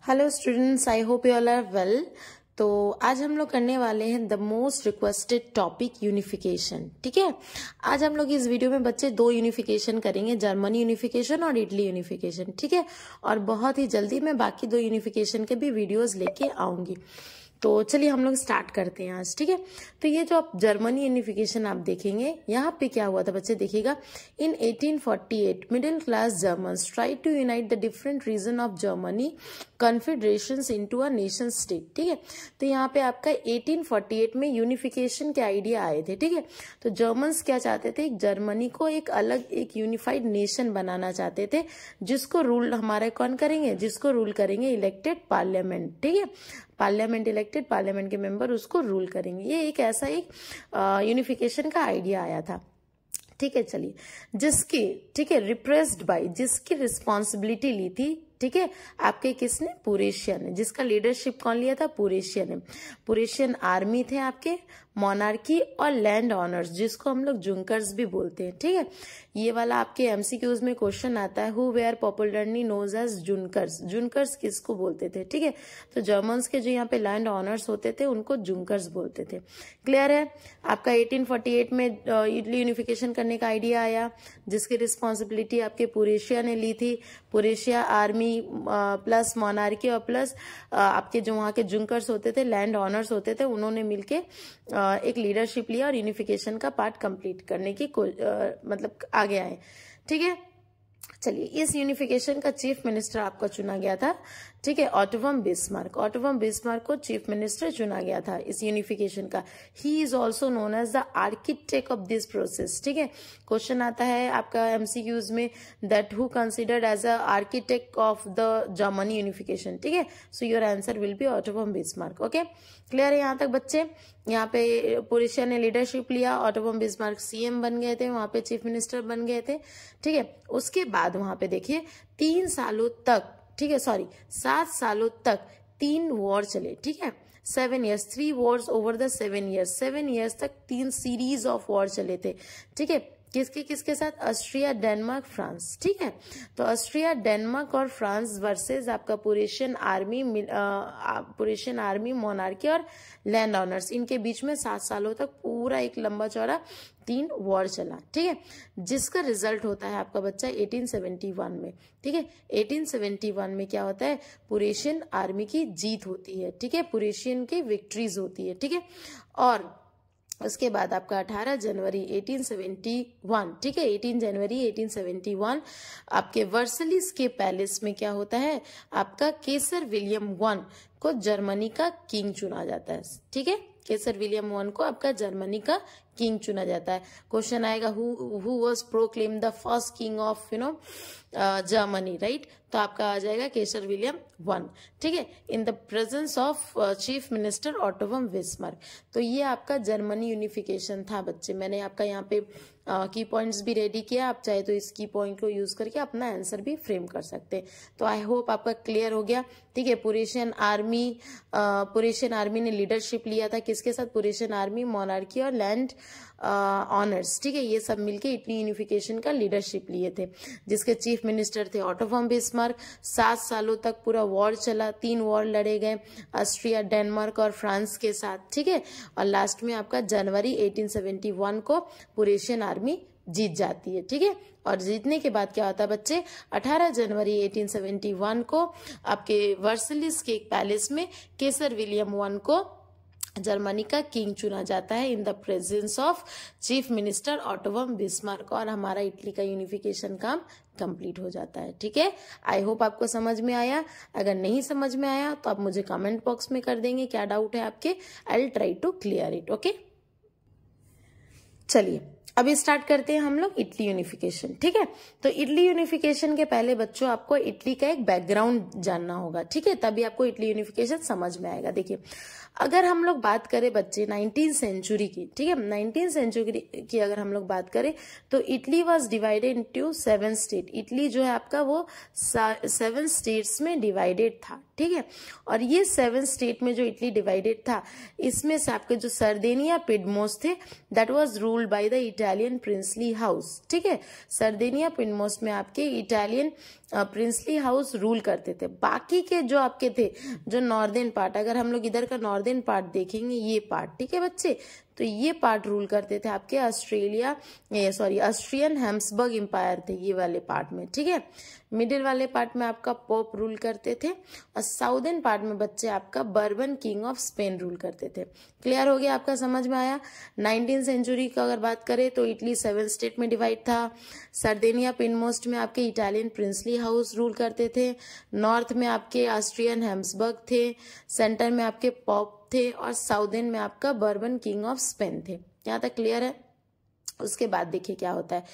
Hello students, I hope you all are well. तो आज हम लोग करने वाले हैं the most requested topic unification. ठीक है, आज हम लोग इस वीडियो में बच्चे दो यूनिफिकेशन करेंगे, जर्मनी यूनिफिकेशन और इटली यूनिफिकेशन। ठीक है, और बहुत ही जल्दी मैं बाकी दो यूनिफिकेशन के भी वीडियोस लेके आऊंगी। तो चलिए हम लोग स्टार्ट करते हैं आज। ठीक है, तो ये जो आप जर्मनी यूनिफिकेशन आप देखेंगे, यहाँ पे क्या हुआ था बच्चे, देखिएगा। In 1848 middle class Germans try to unite the different region of Germany confederations into a nation state. ठीक है, तो यहाँ पे आपका 1848 में यूनिफिकेशन के आइडिया आए थे। ठीक है, तो जर्मन्स क्या चाहते थे, जर्मनी को एक अलग एक यूनिफाइड नेशन बनाना चाहते थे, जिसको रूल हमारे कौन करेंगे, जिसको रूल करेंगे इलेक्टेड पार्लियामेंट। ठीक है, पार्लियामेंट इलेक्टेड पार्लियामेंट के मेंबर उसको रूल करेंगे। ये एक ऐसा एक यूनिफिकेशन का आइडिया आया था। ठीक है, चलिए, जिसकी ठीक है रिप्रेस्ड बाय, जिसकी रिस्पॉन्सिबिलिटी ली थी, ठीक है, आपके किसने, पुरेशिया ने। जिसका लीडरशिप कौन लिया था, पुरेशिया ने। पुरेशियन आर्मी थे आपके, मोनार्की और लैंड ऑनर्स, जिसको हम लोग जुंकर्स भी बोलते हैं। ठीक है, ये वाला आपके एमसीक्यूज में क्वेश्चन आता है, who were popularly knows as Junkers. Junkers किसको बोलते थे, ठीक है, तो जर्मन्स के जो यहाँ पे लैंड ऑनर्स होते थे उनको जुंकर्स बोलते थे। क्लियर है। आपका 1848 में इटली यूनिफिकेशन करने का आइडिया आया, जिसकी रिस्पॉन्सिबिलिटी आपके पुरेशिया ने ली थी। पुरेशिया आर्मी प्लस मोनार्की और प्लस आपके जो वहां के जुंकर्स होते थे, लैंड ऑनर्स होते थे, उन्होंने मिलके एक लीडरशिप लिया और यूनिफिकेशन का पार्ट कंप्लीट करने की मतलब आगे आए। ठीक है, चलिए, इस यूनिफिकेशन का चीफ मिनिस्टर आपका चुना गया था। ठीक है, Otto von Bismarck. Otto von Bismarck को चीफ मिनिस्टर चुना गया था इस यूनिफिकेशन का। He is also known as the architect of this process. ठीक है, क्वेश्चन आता है आपका एमसीक्यूज में, that who considered as a architect of the Germany unification. ठीक है, so your answer will be Otto von Bismarck. Okay, clear है यहाँ तक बच्चे। यहाँ पे पुरेशिया ने लीडरशिप लिया, ऑटो वन बिस्मार्क सीएम बन गए थे, वहां पे चीफ मिनिस्टर बन गए थे। ठीक है, उसके बाद वहां पे देखिए 3 सालों तक, ठीक है, सॉरी 7 सालों तक 3 वॉर चले। ठीक है, 7 years, 3 wars over the 7 years, 7 years तक 3 सीरीज ऑफ वॉर चले थे। ठीक है, किसके किसके साथ, ऑस्ट्रिया, डेनमार्क, फ्रांस। ठीक है, तो ऑस्ट्रिया, डेनमार्क और फ्रांस वर्सेस आपका पुरेशियन आर्मी, मोनार्की और लैंड ऑनर्स, इनके बीच में 7 सालों तक पूरा एक लंबा चौड़ा 3 वॉर चला। ठीक है, जिसका रिजल्ट होता है आपका बच्चा 1871 में। ठीक है, 1871 में क्या होता है, पुरेशियन आर्मी की जीत होती है। ठीक है, पुरेशियन की विक्ट्रीज होती है। ठीक है, और उसके बाद आपका 18 जनवरी 1871, ठीक है, 18 जनवरी 1871 आपके वर्सलिस के पैलेस में क्या होता है, आपका केसर विलियम वन को जर्मनी का किंग चुना जाता है। ठीक है, केसर विलियम वन को आपका जर्मनी का किंग चुना जाता है। क्वेश्चन आएगा, who was proclaim the first king of Germany, right, तो आपका आ जाएगा केसर विलियम वन। ठीक है, in the presence of chief minister auto von Bismarck. तो ये आपका जर्मनी यूनिफिकेशन था बच्चे। मैंने आपका यहाँ पे की पॉइंट्स भी रेडी किया, आप चाहे तो इस की पॉइंट को यूज करके अपना आंसर भी फ्रेम कर सकते हैं। तो आई होप आपका क्लियर हो गया। ठीक है, पुरेशियन आर्मी ने लीडरशिप लिया था, किसके साथ, पुरेशियन आर्मी, मोनार्की और लैंड ऑनर्स। ठीक है, ये सब मिलके इटली यूनिफिकेशन का लीडरशिप लिए थे, जिसके चीफ मिनिस्टर थे ऑटो वन बिस्मार्क। 7 सालों तक पूरा वॉर चला, 3 वॉर लड़े गए, ऑस्ट्रिया, डेनमार्क और फ्रांस के साथ। ठीक है, और लास्ट में आपका जनवरी 1871 को पुरेशियन आर्मी जीत जाती है। ठीक है, और जीतने के बाद क्या होता है बच्चे, 18 जनवरी 1871 को आपके वर्सलिस के एक पैलेस में केसर विलियम वन को जर्मनी का किंग चुना जाता है in the presence of chief minister auto von Bismarck, और हमारा इटली का यूनिफिकेशन काम कंप्लीट हो जाता है। ठीक है, आई होप आपको समझ में आया। अगर नहीं समझ में आया तो आप मुझे कमेंट बॉक्स में कर देंगे, क्या डाउट है आपके, I will try to clear it. Okay, चलिए अभी स्टार्ट करते हैं हम लोग इटली यूनिफिकेशन। ठीक है, तो इटली यूनिफिकेशन के पहले बच्चों आपको इटली का एक बैकग्राउंड जानना होगा। ठीक है, तभी आपको इटली यूनिफिकेशन समझ में आएगा। देखिए, अगर हम लोग बात करें बच्चे 19th सेंचुरी की, ठीक है, 19th सेंचुरी की अगर हम लोग बात करें तो Italy was divided into 7 state. Italy जो है आपका वो 7 स्टेट्स में डिवाइडेड था। ठीक है, और ये 7 स्टेट में जो इटली डिवाइडेड था, इसमें से आपके जो सरदेनिया पिडमोस थे, that was ruled by the Italian princely house, ठीक है। सर्देनिया पिनमोस्ट में आपके इटालियन प्रिंसली हाउस रूल करते थे। बाकी के जो आपके थे जो नॉर्दर्न पार्ट, अगर हम लोग इधर का नॉर्दर्न पार्ट देखेंगे, ये पार्ट, ठीक है बच्चे, तो ये पार्ट रूल करते थे आपके ऑस्ट्रियन हैम्सबर्ग एम्पायर थे ये वाले पार्ट में, ठीक है। मिडिल वाले पार्ट में आपका पोप रूल करते थे और साउदर्न पार्ट में बच्चे आपका bourbon king of Spain rule करते थे। क्लियर हो गया आपका, समझ में आया। 19th सेंचुरी का अगर बात करें तो इटली 7 स्टेट में डिवाइड था। सर्देनिया पिनमोस्ट में आपके इटालियन प्रिंसली हाउस रूल करते थे। नॉर्थ में आपके ऑस्ट्रियन हैम्सबर्ग थे, सेंटर में आपके पोप थे और साउदर्न में आपका बर्बन किंग ऑफ स्पेन थे। यहाँ तक क्लियर है। उसके बाद देखिए क्या होता है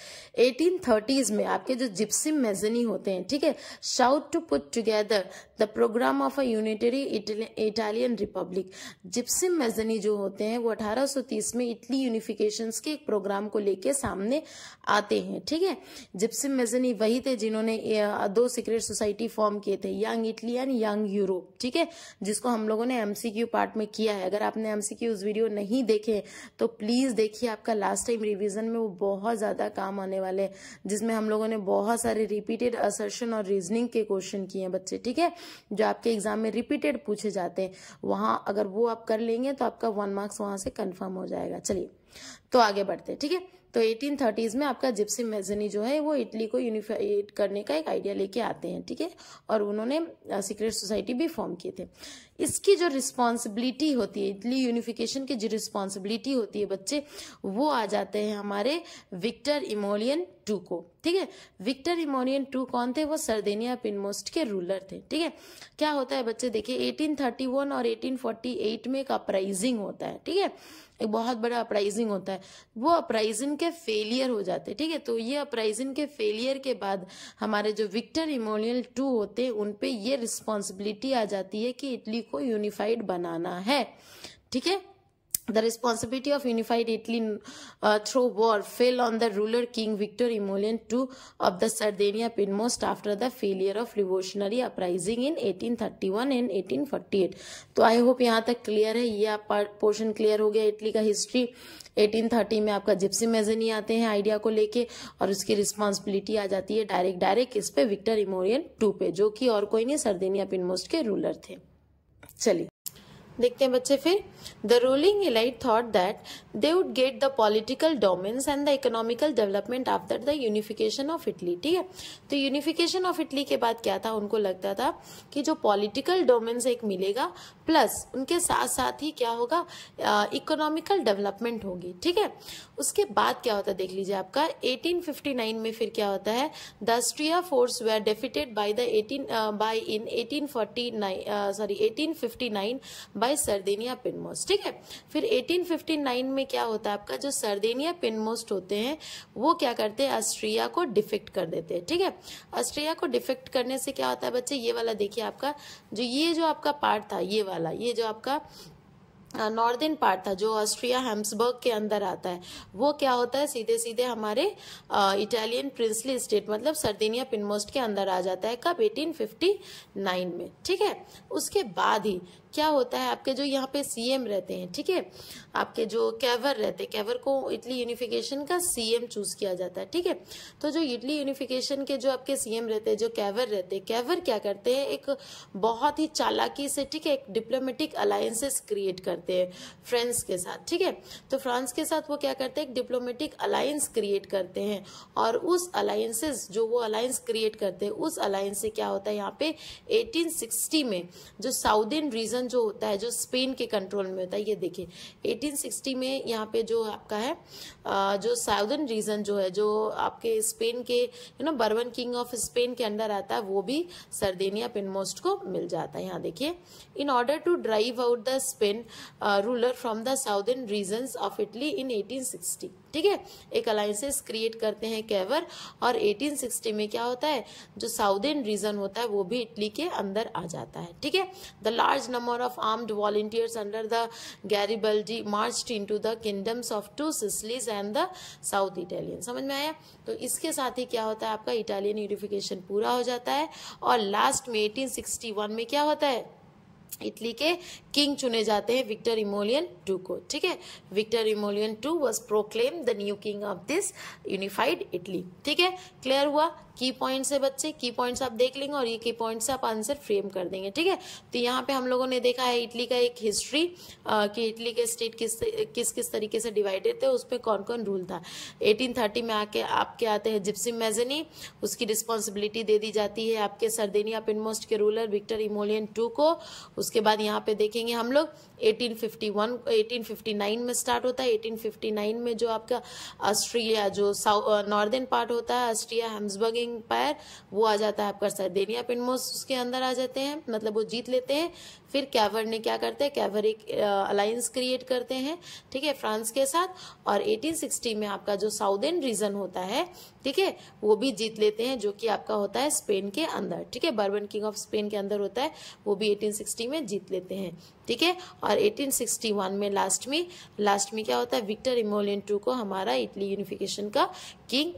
1830s में आपके जो जिप्सिम मेजनी होते हैं, ठीक है, sought to put together the programme of a unitary Italian republic. Giuseppe Mazzini जो होते हैं वो 1830 में इटली यूनिफिकेशंस के एक प्रोग्राम को लेके सामने आते हैं, ठीक है। जिप्सिम मेजनी वही थे जिन्होंने 2 सीक्रेट सोसाइटी फॉर्म किए थे, young Italy and young Europe, ठीक है, जिसको हम लोगों ने एमसीक्यू पार्ट में किया है। अगर आपने एमसीक्यूज वीडियो नहीं देखे तो प्लीज देखिए, आपका लास्ट टाइम रिवीजन में वो बहुत ज्यादा काम आने वाले हैं, जिसमें हम लोगों ने बहुत सारे रिपीटेड असर्शन और रीजनिंग के क्वेश्चन किए हैं बच्चे, ठीक है, जो आपके एग्जाम में रिपीटेड पूछे जाते हैं। वहां अगर वो आप कर लेंगे तो आपका 1 मार्क्स वहां से कंफर्म हो जाएगा। चलिए तो आगे बढ़ते हैं, ठीक है। तो 1830s में आपका जिप्सिम मेजनी जो है वो इटली को यूनिफाइड करने का एक आइडिया लेके आते हैं, ठीक है, और उन्होंने सीक्रेट सोसाइटी भी फॉर्म किए थे। इसकी जो रिस्पॉन्सिबिलिटी होती है, इटली यूनिफिकेशन की जो रिस्पॉन्सिबिलिटी होती है बच्चे, वो आ जाते हैं हमारे विक्टर इमोलियन टू को, ठीक है। विक्टर इमोलियन टू कौन थे? वो सर्देनिया पिनमोस्ट के रूलर थे, ठीक है। क्या होता है बच्चे, देखिए 1831 और 1848 में एक अपराइजिंग होता है, ठीक है, एक बहुत बड़ा अपराइजिंग होता है। वो अपराइजिंग के फेलियर हो जाते हैं, ठीक है। तो ये अपराइजिंग के फेलियर के बाद हमारे जो विक्टर इमोलियन टू होते हैं उन पे ये रिस्पॉन्सिबिलिटी आ जाती है कि इटली को यूनिफाइड बनाना है, ठीक है। The responsibility of unified Italy through war fell on the ruler King Victor Emelian II of the Sardinia Piedmont after the failure of revolutionary uprising in 1831 and 1848. तो आई होप यहाँ तक clear है, ये आप portion clear हो गया Italy का history. 1830 में आपका जिप्सी मेजनी आते हैं आइडिया को लेके और उसकी रिस्पॉन्सिबिलिटी आ जाती है डायरेक्ट इस पे विक्टर इमोलियन टू पे, जो कि और कोई नहीं सर्देनिया पिनमोस्ट के रूलर थे। चलिए देखते हैं बच्चे फिर। The ruling elite thought that they would get the political domains and the economical development after the unification of Italy, ठीक है। तो यूनिफिकेशन ऑफ इटली के बाद क्या था, उनको लगता था कि जो पॉलिटिकल डोमेन्स एक मिलेगा प्लस उनके साथ साथ ही क्या होगा, इकोनॉमिकल डेवलपमेंट होगी, ठीक है। उसके बाद क्या होता है देख लीजिए आपका 1859 में फिर क्या होता है, the Austria force were defeated by the 1859 by Sardinia Piedmont, ठीक है। फिर 1859 में क्या होता है आपका, जो सर्देनिया पिनमोस्ट होते हैं वो क्या करते हैं, ऑस्ट्रिया को डिफेक्ट कर देते हैं, ठीक है। ऑस्ट्रिया को डिफेक्ट करने से क्या होता है बच्चे, ये वाला देखिए आपका ये जो आपका पार्ट था, ये वाला, ये जो आपका नॉर्दर्न पार्ट था जो ऑस्ट्रिया हैम्सबर्ग के अंदर आता है, वो क्या होता है, सीधे सीधे हमारे इटालियन प्रिंसली स्टेट मतलब सर्देनिया पिनमोस्ट के अंदर आ जाता है। कब? 1859 में, ठीक है। उसके बाद ही क्या होता है, आपके जो यहाँ पे सीएम रहते हैं, ठीक है, आपके जो कैवर रहते हैं, कैवर को इटली यूनिफिकेशन का सीएम चूज किया जाता है, ठीक है। तो जो इटली यूनिफिकेशन के जो आपके सीएम रहते हैं, जो कैवर रहते हैं, कैवर क्या करते हैं, एक बहुत ही चालाकी से, ठीक है, एक डिप्लोमेटिक अलायंसेस क्रिएट करते हैं फ्रांस के साथ, ठीक है। तो फ्रांस के साथ वो क्या करते हैं, एक डिप्लोमेटिक अलायंस क्रिएट करते हैं और उस अलायंसेस जो वो अलायंस क्रिएट करते हैं, उस अलायंस से क्या होता है यहाँ पे 1860 में जो साउदर्न रीजन जो होता है, जो स्पेन के कंट्रोल में होता है, ये देखिए 1860 में यहाँ पे जो आपका है जो साउदर्न रीजन जो है, जो आपके स्पेन के बर्बन किंग ऑफ स्पेन के अंडर आता है, वो भी सर्देनिया पिनमोस्ट को मिल जाता है। यहाँ देखिए, in order to drive out the Spain ruler from the southern regions of Italy in 1860, ठीक है, एक अलायंसेस क्रिएट करते हैं कैवर और 1860 में क्या होता है, जो साउदर्न रीजन होता है वो भी इटली के अंदर आ जाता है, ठीक है। The large number of armed volunteers under the Garibaldi marched into the kingdoms of two Sicilies and the South Italian। समझ में आया? तो इसके साथ ही क्या होता है, आपका इटालियन यूनिफिकेशन पूरा हो जाता है और लास्ट में 1861 में क्या होता है, इटली के किंग चुने जाते हैं विक्टर इमोलियन II को। ठीक है, Victor Emmanuel II was proclaim the new king of this unified Italy. ठीक है, क्लियर हुआ? की पॉइंट्स है बच्चे, की पॉइंट्स आप देख लेंगे और ये की पॉइंट्स से आप आंसर फ्रेम कर देंगे। ठीक है, तो यहाँ पे हम लोगों ने देखा है इटली का एक हिस्ट्री कि इटली के स्टेट किस तरीके से डिवाइडेड थे, उस पर कौन कौन रूल था। 1830 में आपके आते हैं जिप्सिम मैज़नी, उसकी रिस्पॉन्सिबिलिटी दे दी जाती है आपके सरदेनिया पिनमोस्ट के रूलर विक्टर इमोलियन II को। उसके बाद यहाँ पे देखेंगे हम लोग 1859 में स्टार्ट होता है। 1859 में जो आपका ऑस्ट्रिया जो नॉर्दर्न पार्ट होता है, ऑस्ट्रिया हैब्सबर्ग एम्पायर, वो आ जाता है आपका सरदेनिया पिनमोस्ट उसके अंदर आ जाते हैं, मतलब वो जीत लेते हैं। फिर कैवर ने क्या करते हैं, कैवर एक अलायंस क्रिएट करते हैं, ठीक है, फ्रांस के साथ। और 1860 में आपका जो साउदर्न रीजन होता है, ठीक है, वो भी जीत लेते हैं, जो कि आपका होता है स्पेन के अंदर। ठीक है, बर्बन किंग ऑफ स्पेन के अंदर होता है, वो भी 1860 में जीत लेते हैं। ठीक है, और 1861 में लास्ट में क्या होता है, विक्टर इमोलियन II को हमारा इटली यूनिफिकेशन का किंग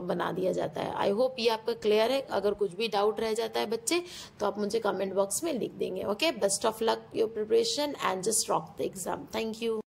बना दिया जाता है। आई होप ये आपका क्लियर है। अगर कुछ भी डाउट रह जाता है बच्चे तो आप मुझे कमेंट बॉक्स में लिख देंगे। Okay, best of luck your preparation and just rock the exam. Thank you.